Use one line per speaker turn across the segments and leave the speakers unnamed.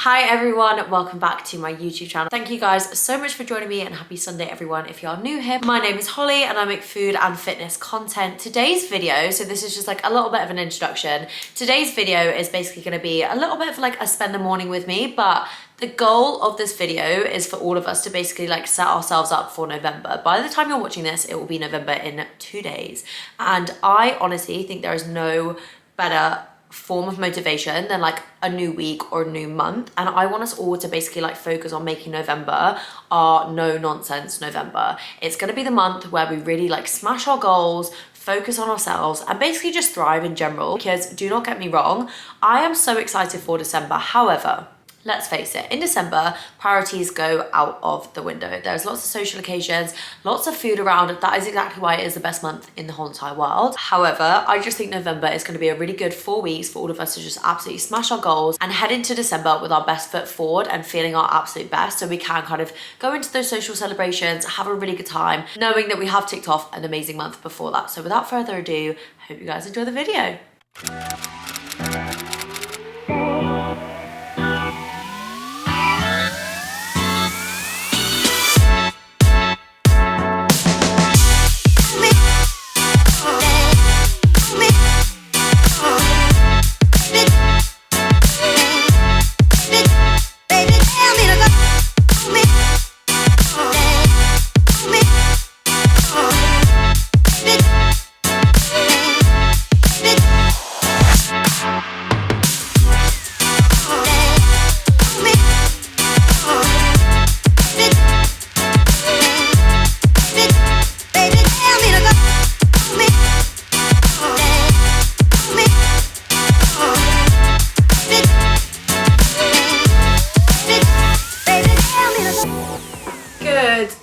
Hi everyone, welcome back to my YouTube channel. Thank you guys so much for joining me and happy Sunday everyone if you are new here. My name is Holly and I make food and fitness content. Today's video, so this is just like a little bit of an introduction. Today's video is basically going to be a little bit of like a spend the morning with me, but the goal of this video is for all of us to basically like set ourselves up for November. By the time you're watching this, it will be November in 2 days. And I honestly think there is no better form of motivation than like a new week or a new month, and I want us all to basically like focus on making November our no nonsense November. It's going to be the month where we really like smash our goals, focus on ourselves, and basically just thrive in general. Because do not get me wrong, I am so excited for December. However, let's face it, in December, priorities go out of the window. There's lots of social occasions, lots of food around. That is exactly why it is the best month in the whole entire world. However, I just think November is going to be a really good 4 weeks for all of us to just absolutely smash our goals and head into December with our best foot forward and feeling our absolute best, so we can kind of go into those social celebrations, have a really good time, knowing that we have ticked off an amazing month before that. So without further ado, I hope you guys enjoy the video.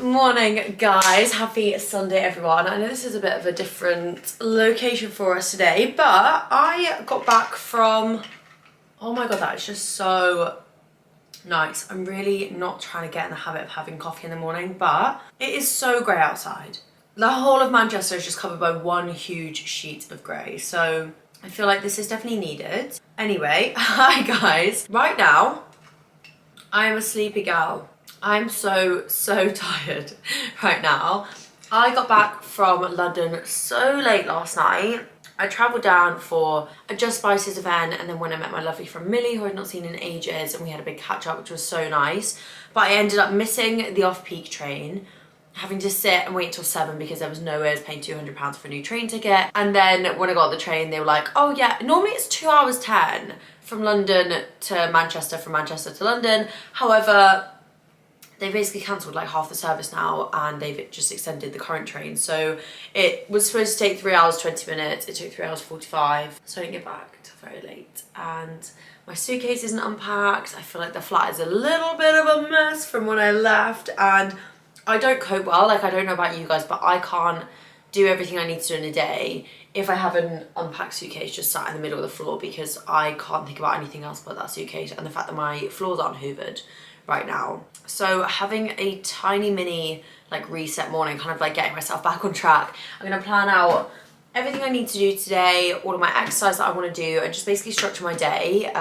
Morning guys, happy Sunday everyone. I know this is a bit of a different location for us today, but I got back from, oh my god, that is just so nice. I'm really not trying to get in the habit of having coffee in the morning, but it is so grey outside. The whole of Manchester is just covered by one huge sheet of grey, so I feel like this is definitely needed. Anyway, hi guys. Right now, I am a sleepy gal. I'm so tired right now. I got back from London so late last night. I travelled down for a Just Spices event, and then when I met my lovely friend Millie, who I'd not seen in ages, and we had a big catch up, which was so nice. But I ended up missing the off-peak train, having to sit and wait till 7 because there was no way I was paying £200 for a new train ticket. And then when I got on the train, they were like, oh yeah, normally it's 2 hours 10 from London to Manchester, from Manchester to London. However, they basically cancelled like half the service now, and they've just extended the current train. So it was supposed to take 3 hours 20 minutes. It took 3 hours 45. So I didn't get back till very late. And my suitcase isn't unpacked. I feel like the flat is a little bit of a mess from when I left. And I don't cope well. Like, I don't know about you guys, but I can't do everything I need to do in a day if I have an unpacked suitcase just sat in the middle of the floor, because I can't think about anything else but that suitcase and the fact that my floors aren't hoovered right now. So having a tiny mini like reset morning, kind of like getting myself back on track. I'm gonna plan out everything I need to do today, all of my exercise that I want to do, and just basically structure my day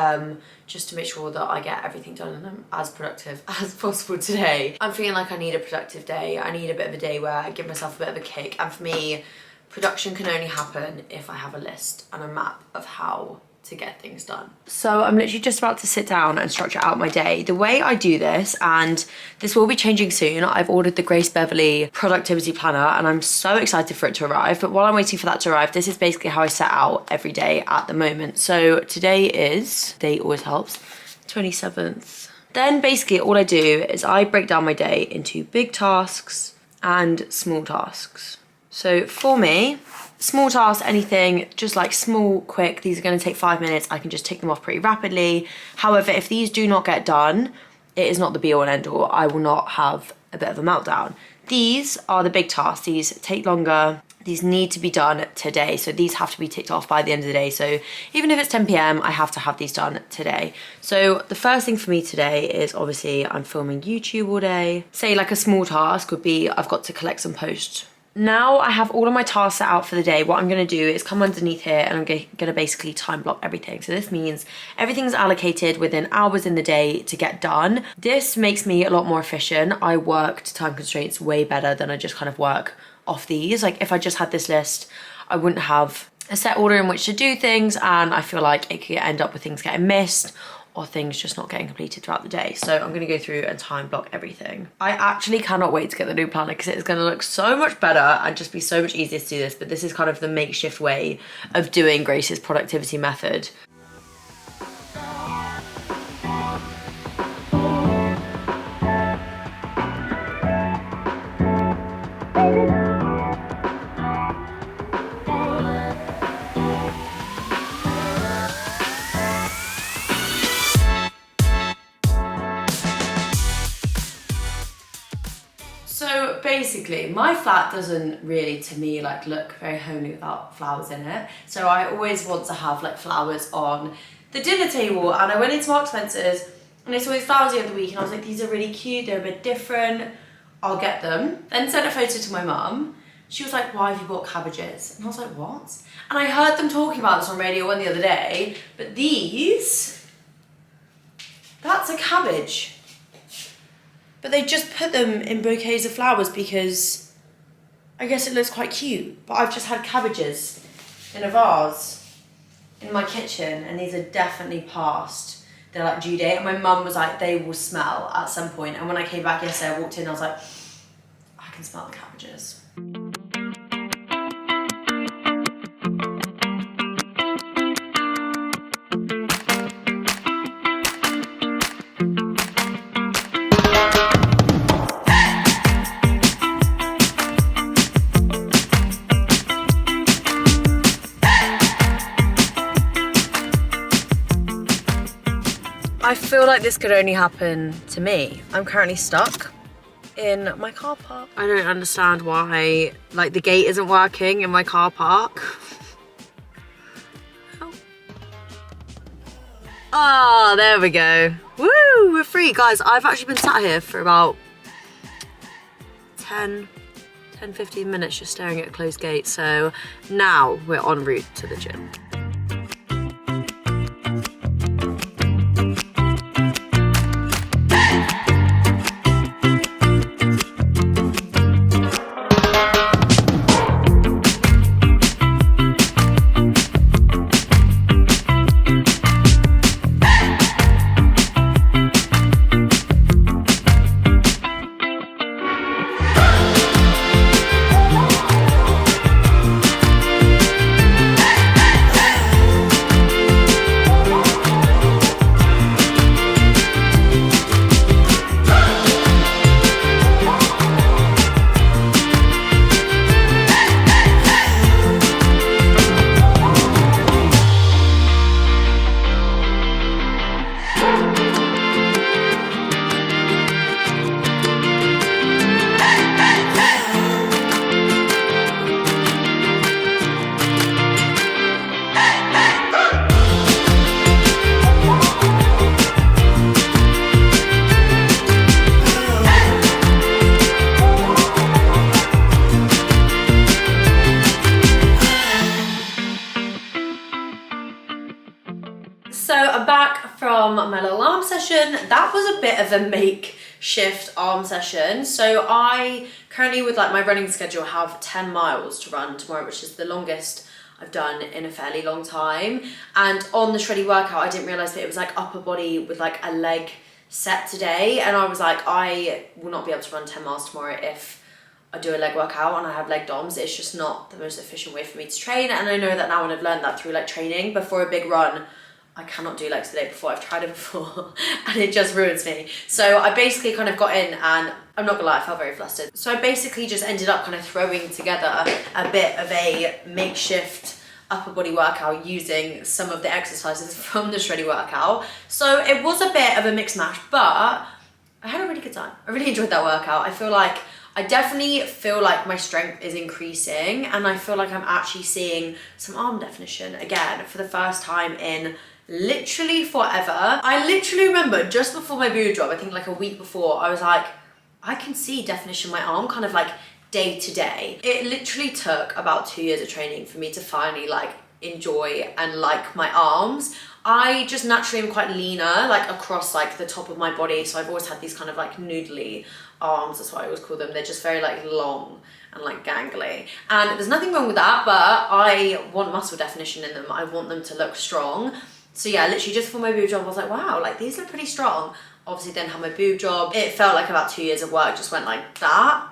just to make sure that I get everything done and I'm as productive as possible today. I'm feeling like I need a productive day. I need a bit of a day where I give myself a bit of a kick, and for me, production can only happen if I have a list and a map of how to get things done. So I'm literally just about to sit down and structure out my day. The way I do this, and this will be changing soon, I've ordered the Grace Beverley productivity planner and I'm so excited for it to arrive. But while I'm waiting for that to arrive, this is basically how I set out every day at the moment. So today is, date always helps, 27th. Then basically all I do is I break down my day into big tasks and small tasks. So for me, small tasks, anything, just like small, quick, these are going to take 5 minutes. I can just tick them off pretty rapidly. However, if these do not get done, it is not the be all and end all. I will not have a bit of a meltdown. These are the big tasks. These take longer. These need to be done today. So these have to be ticked off by the end of the day. So even if it's 10 PM, I have to have these done today. So the first thing for me today is obviously I'm filming YouTube all day. Say like a small task would be I've got to collect some post now I have all of my tasks set out for the day. What I'm going to do is come underneath here and I'm going to basically time block everything. So this means everything's allocated within hours in the day to get done. This makes me a lot more efficient. I work to time constraints way better than I just kind of work off these. Like if I just had this list, I wouldn't have a set order in which to do things, and I feel like it could end up with things getting missed or things just not getting completed throughout the day. So I'm gonna go through and time block everything. I actually cannot wait to get the new planner because it's gonna look so much better and just be so much easier to do this, but this is kind of the makeshift way of doing Grace's productivity method. So basically, my flat doesn't really, to me, like look very homely without flowers in it. So I always want to have like flowers on the dinner table. And I went into Marks and Spencer's and I saw these flowers the other week and I was like, these are really cute, they're a bit different, I'll get them. Then sent a photo to my mum. She was like, why have you bought cabbages? And I was like, what? And I heard them talking about this on Radio 1 the other day, but these, that's a cabbage. But they just put them in bouquets of flowers because I guess it looks quite cute. But I've just had cabbages in a vase in my kitchen and these are definitely past their like due date. And my mum was like, they will smell at some point. And when I came back yesterday, I walked in, I was like, I can smell the cabbages. I feel like this could only happen to me. I'm currently stuck in my car park. I don't understand why, like the gate isn't working in my car park. Ah, there we go. Woo, we're free. Guys, I've actually been sat here for about 10-15 minutes just staring at a closed gate. So now we're en route to the gym. So I'm back from my little arm session. That was a bit of a makeshift arm session. So I currently, with like my running schedule, have 10 miles to run tomorrow, which is the longest I've done in a fairly long time. And on the shreddy workout, I didn't realize that it was like upper body with like a leg set today. And I was like, I will not be able to run 10 miles tomorrow if I do a leg workout and I have leg DOMs. It's just not the most efficient way for me to train. And I know that now, and I've learned that through like training before a big run, I cannot do legs the day before. I've tried it before and it just ruins me. So I basically kind of got in, and I'm not gonna lie, I felt very flustered. So I basically just ended up kind of throwing together a bit of a makeshift upper body workout using some of the exercises from the shreddy workout. So it was a bit of a mix match, but I had a really good time. I really enjoyed that workout. I definitely feel like my strength is increasing, and I feel like I'm actually seeing some arm definition again for the first time in literally forever. I literally remember just before my boob job, I think like a week before, I was like, I can see definition in my arm kind of like day to day. It literally took about 2 years of training for me to finally like enjoy and like my arms. I just naturally am quite leaner, like across like the top of my body. So I've always had these kind of like noodly arms, that's what I always call them. They're just very like long and like gangly. And there's nothing wrong with that, but I want muscle definition in them. I want them to look strong. So yeah, literally just for my boob job, I was like, wow, like these look pretty strong. Obviously then had my boob job. It felt like about 2 years of work just went like that.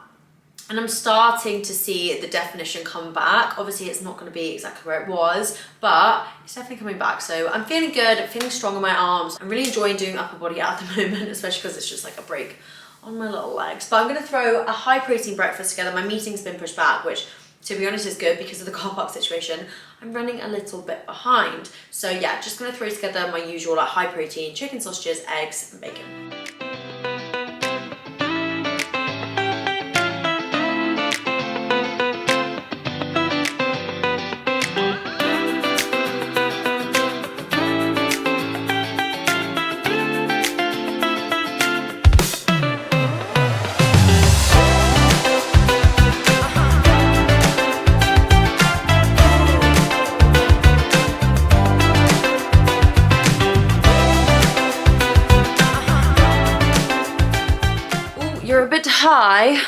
And I'm starting to see the definition come back. Obviously it's not gonna be exactly where it was, but it's definitely coming back. So I'm feeling good, I'm feeling strong on my arms. I'm really enjoying doing upper body at the moment, especially because it's just like a break on my little legs. But I'm gonna throw a high protein breakfast together. My meeting's been pushed back, which to be honest is good because of the car park situation. I'm running a little bit behind. So yeah, just gonna throw together my usual like high protein chicken sausages, eggs, and bacon. You're a bit high.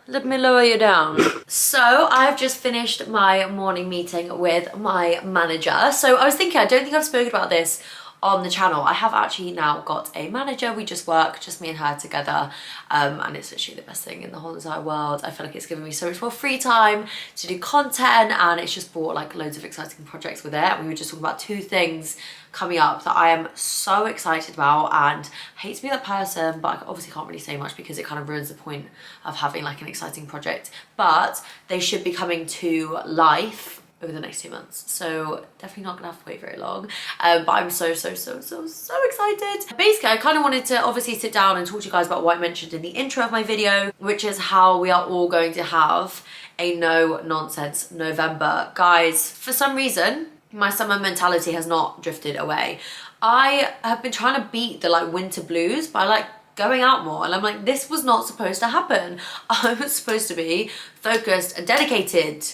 Let me lower you down. So I've just finished my morning meeting with my manager. So I was thinking, I don't think I've spoken about this on the channel. I have actually now got a manager. We just work, just me and her together, and it's literally the best thing in the whole entire world. I feel like it's given me so much more free time to do content, and it's just brought like loads of exciting projects with it. And we were just talking about 2 things coming up that I am so excited about, and I hate to be that person, but I obviously can't really say much because it kind of ruins the point of having like an exciting project. But they should be coming to life over the next 2 months, so definitely not gonna have to wait very long, but I'm so excited. Basically I kind of wanted to obviously sit down and talk to you guys about what I mentioned in the intro of my video, which is how we are all going to have a no nonsense November. Guys, for some reason my summer mentality has not drifted away. I have been trying to beat the like winter blues by like going out more, and I'm like, this was not supposed to happen. I was supposed to be focused and dedicated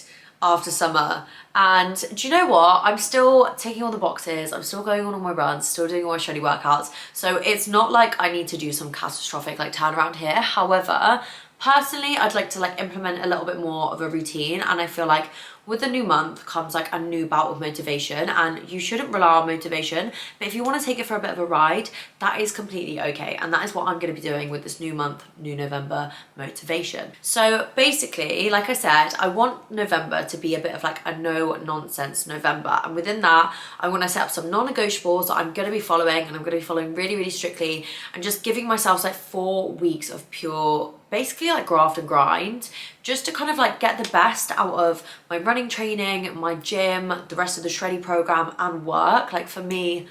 after summer. And do you know what? I'm still ticking all the boxes. I'm still going on all my runs, still doing all my shreddy workouts. So it's not like I need to do some catastrophic like turnaround here. However, personally, I'd like to like implement a little bit more of a routine, and I feel like with the new month comes like a new bout of motivation, and you shouldn't rely on motivation, but if you want to take it for a bit of a ride, that is completely okay. And that is what I'm going to be doing with this new month, new November motivation. So basically, like I said, I want November to be a bit of like a no nonsense November, and within that I want to set up some non-negotiables that I'm going to be following, and I'm going to be following really strictly, and just giving myself like 4 weeks of pure basically like graft and grind, just to kind of like get the best out of my running training, my gym, the rest of the shreddy program, and work. Like for me,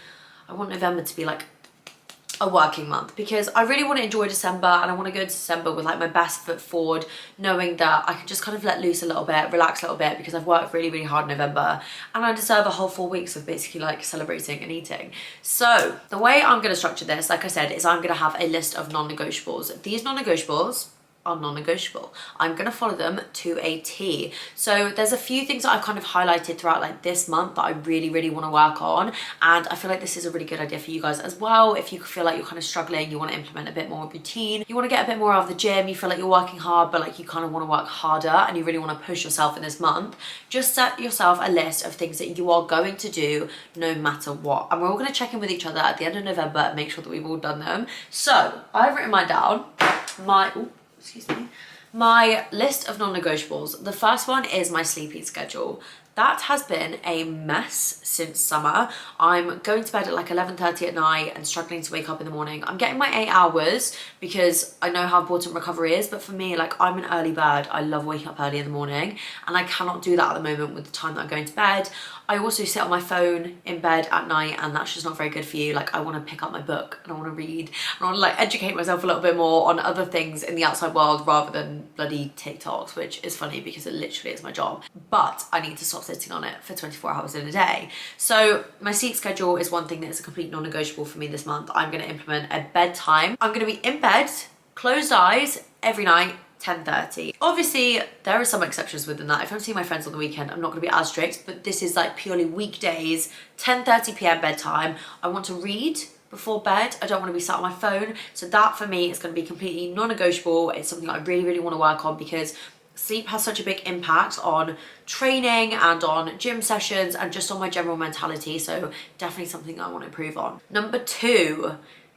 I want November to be like a working month, because I really want to enjoy December, and I want to go to December with like my best foot forward, knowing that I can just kind of let loose a little bit, relax a little bit, because I've worked really hard in November, and I deserve a whole 4 weeks of basically like celebrating and eating. So the way I'm going to structure this, like I said, is I'm going to have a list of non-negotiables. These non-negotiables are non-negotiable. I'm gonna follow them to a T. So there's a few things that I've kind of highlighted throughout like this month that I really want to work on, and I feel like this is a really good idea for you guys as well. If you feel like you're kind of struggling, you want to implement a bit more routine, you want to get a bit more out of the gym, you feel like you're working hard but like you kind of want to work harder, and you really want to push yourself in this month, just set yourself a list of things that you are going to do no matter what, and we're all going to check in with each other at the end of November and make sure that we've all done them. So I've written mine down. My list of non-negotiables. The first one is my sleeping schedule. That has been a mess since summer. I'm going to bed at like 11:30 at night and struggling to wake up in the morning. I'm getting my 8 hours because I know how important recovery is, but for me, like, I'm an early bird. I love waking up early in the morning, and I cannot do that at the moment with the time that I'm going to bed. I also sit on my phone in bed at night, and that's just not very good for you. Like, I want to pick up my book and I want to read and I want to like educate myself a little bit more on other things in the outside world rather than bloody TikToks, which is funny because it literally is my job. But I need to stop sitting on it for 24 hours in a day. So my sleep schedule is one thing that is a complete non-negotiable for me this month. I'm going to implement a bedtime. I'm going to be in bed, closed eyes every night 10:30. Obviously, there are some exceptions within that. If I'm seeing my friends on the weekend, I'm not gonna be as strict, but this is like purely weekdays, 10:30 p.m. bedtime. I want to read before bed. I don't want to be sat on my phone. So that for me is going to be completely non-negotiable. It's something I really, really want to work on because sleep has such a big impact on training and on gym sessions and just on my general mentality. So definitely something I want to improve on. Number 2,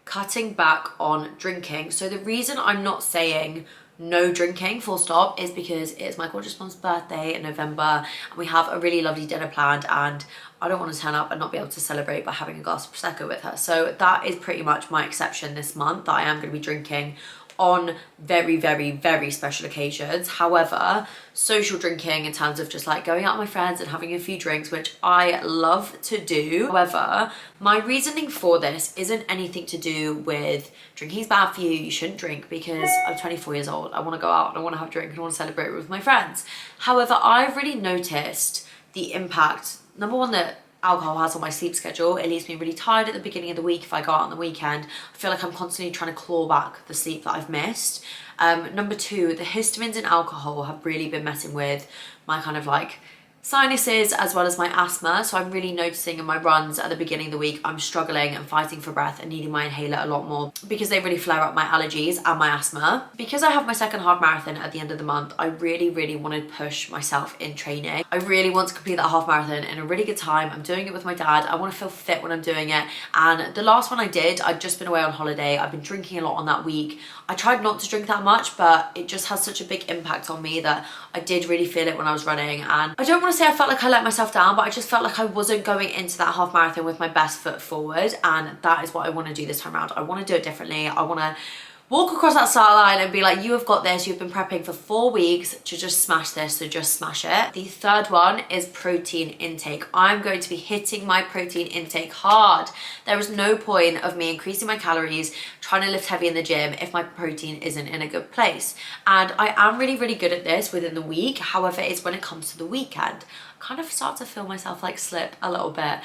cutting back on drinking. So the reason I'm not saying no drinking full stop is because it's my gorgeous mom's birthday in November and we have a really lovely dinner planned, and I don't want to turn up and not be able to celebrate by having a glass of Prosecco with her. So that is pretty much my exception this month, that I am going to be drinking on very, very, very special occasions. However, social drinking in terms of just like going out with my friends and having a few drinks, which I love to do. However, my reasoning for this isn't anything to do with drinking is bad for you, you shouldn't drink, because I'm 24 years old. I want to go out and I want to have a drink and I want to celebrate with my friends. However, I've really noticed the impact, number one, that alcohol has on my sleep schedule. It leaves me really tired at the beginning of the week. If I go out on the weekend, I feel like I'm constantly trying to claw back the sleep that I've missed. Number 2, the histamines in alcohol have really been messing with my kind of like sinuses as well as my asthma. So I'm really noticing in my runs at the beginning of the week, I'm struggling and fighting for breath and needing my inhaler a lot more because they really flare up my allergies and my asthma. Because I have my second half marathon at the end of the month, I really, really want to push myself in training. I really want to complete that half marathon in a really good time. I'm doing it with my dad. I want to feel fit when I'm doing it. And the last one I did, I'd just been away on holiday. I've been drinking a lot on that week. I tried not to drink that much, but it just has such a big impact on me that I did really feel it when I was running. And I don't want to say I felt like I let myself down, but I just felt like I wasn't going into that half marathon with my best foot forward, and that is what I want to do this time around. I want to do it differently. I want to walk across that start line and be like, you have got this, you've been prepping for 4 weeks to just smash this, so just smash it. The third one is protein intake. I'm going to be hitting my protein intake hard. There is no point of me increasing my calories, trying to lift heavy in the gym if my protein isn't in a good place. And I am really, really good at this within the week. However, it's when it comes to the weekend, kind of start to feel myself like slip a little bit.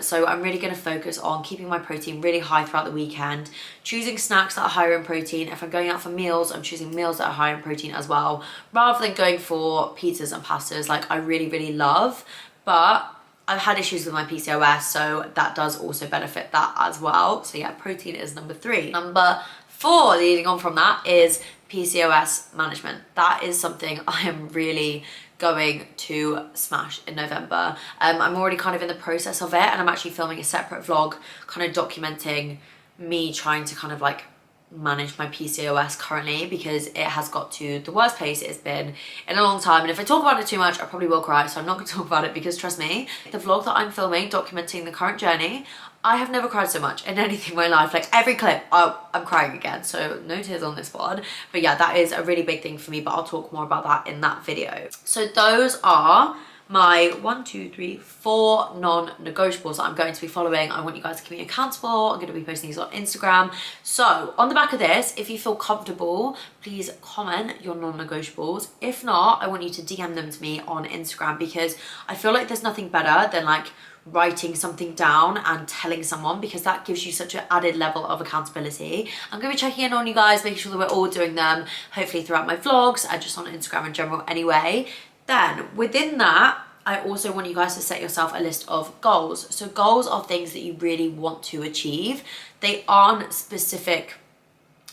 So I'm really going to focus on keeping my protein really high throughout the weekend, choosing snacks that are higher in protein. If I'm going out for meals, I'm choosing meals that are higher in protein as well, rather than going for pizzas and pastas like I really, really love. But I've had issues with my PCOS, so that does also benefit that as well. So yeah, protein is number 3. Number 4, leading on from that, is PCOS management. That is something I am really going to smash in November. I'm already kind of in the process of it, and I'm actually filming a separate vlog kind of documenting me trying to kind of like manage my PCOS currently, because it has got to the worst place it's been in a long time. And if I talk about it too much, I probably will cry, so I'm not going to talk about it, because trust me, the vlog that I'm filming documenting the current journey, I have never cried so much in anything in my life. Like every clip, I'm crying again, so no tears on this one. But yeah, that is a really big thing for me, but I'll talk more about that in that video. So those are my 4 non-negotiables that I'm going to be following. I want you guys to keep me accountable. I'm going to be posting these on Instagram. So on the back of this, if you feel comfortable, please comment your non-negotiables. If not, I want you to DM them to me on Instagram, because I feel like there's nothing better than like writing something down and telling someone, because that gives you such an added level of accountability. I'm going to be checking in on you guys, making sure that we're all doing them, hopefully throughout my vlogs and just on Instagram in general anyway. Then within that, I also want you guys to set yourself a list of goals. So goals are things that you really want to achieve. They aren't specific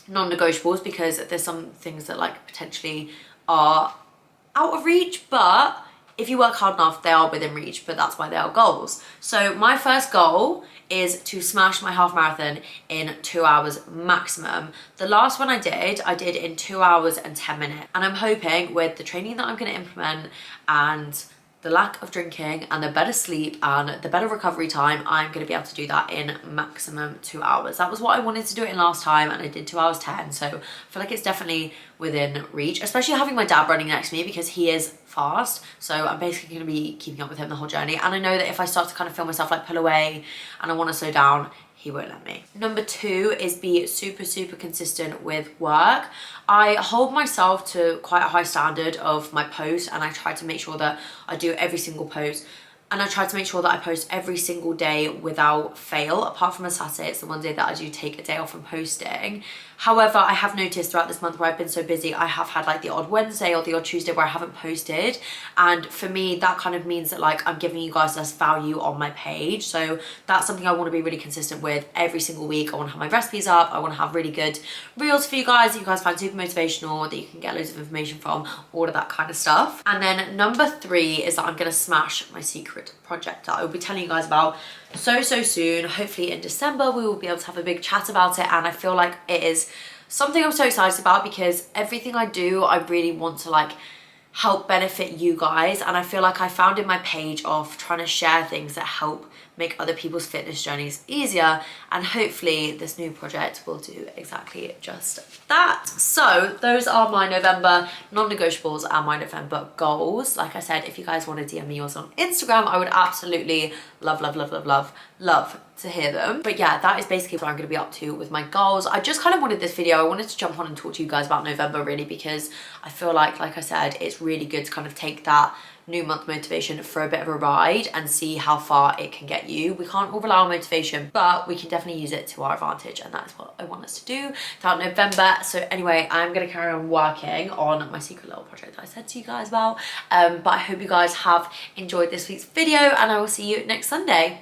non-negotiables, because there's some things that like potentially are out of reach, but if you work hard enough, they are within reach, but that's why they are goals. So my first goal is to smash my half marathon in 2 hours maximum. The last one I did in 2 hours and 10 minutes. And I'm hoping with the training that I'm gonna implement and the lack of drinking and the better sleep and the better recovery time, I'm going to be able to do that in maximum 2 hours. That was what I wanted to do it in last time, and I did 2 hours 10. So I feel like it's definitely within reach, especially having my dad running next to me, because he is fast. So I'm basically going to be keeping up with him the whole journey. And I know that if I start to kind of feel myself like pull away and I want to slow down, he won't let me. Number 2 is be super, super consistent with work. I hold myself to quite a high standard of my posts, and I try to make sure that I do every single post and I try to make sure that I post every single day without fail. Apart from a Saturday, it's the one day that I do take a day off from posting. However, I have noticed throughout this month where I've been so busy, I have had like the odd Wednesday or the odd Tuesday where I haven't posted. And for me, that kind of means that like I'm giving you guys less value on my page. So that's something I want to be really consistent with every single week. I want to have my recipes up. I want to have really good reels for you guys that you guys find super motivational, that you can get loads of information from, all of that kind of stuff. And then number 3 is that I'm going to smash my secret project that I will be telling you guys about so soon. Hopefully in December we will be able to have a big chat about it, and I feel like it is something I'm so excited about because everything I do I really want to like help benefit you guys, and I feel like I found in my page of trying to share things that help make other people's fitness journeys easier, and hopefully this new project will do exactly just that. So those are my November non-negotiables and my November goals. Like I said, if you guys want to DM me yours on Instagram, I would absolutely love to hear them. But yeah, that is basically what I'm going to be up to with my goals. I just kind of wanted this video, I wanted to jump on and talk to you guys about November really, because I feel like I said, it's really good to kind of take that new month motivation for a bit of a ride and see how far it can get you. We can't all rely on motivation, but we can definitely use it to our advantage, and that's what I want us to do throughout November. So anyway, I'm gonna carry on working on my secret little project that I said to you guys about, but I hope you guys have enjoyed this week's video, and I will see you next Sunday.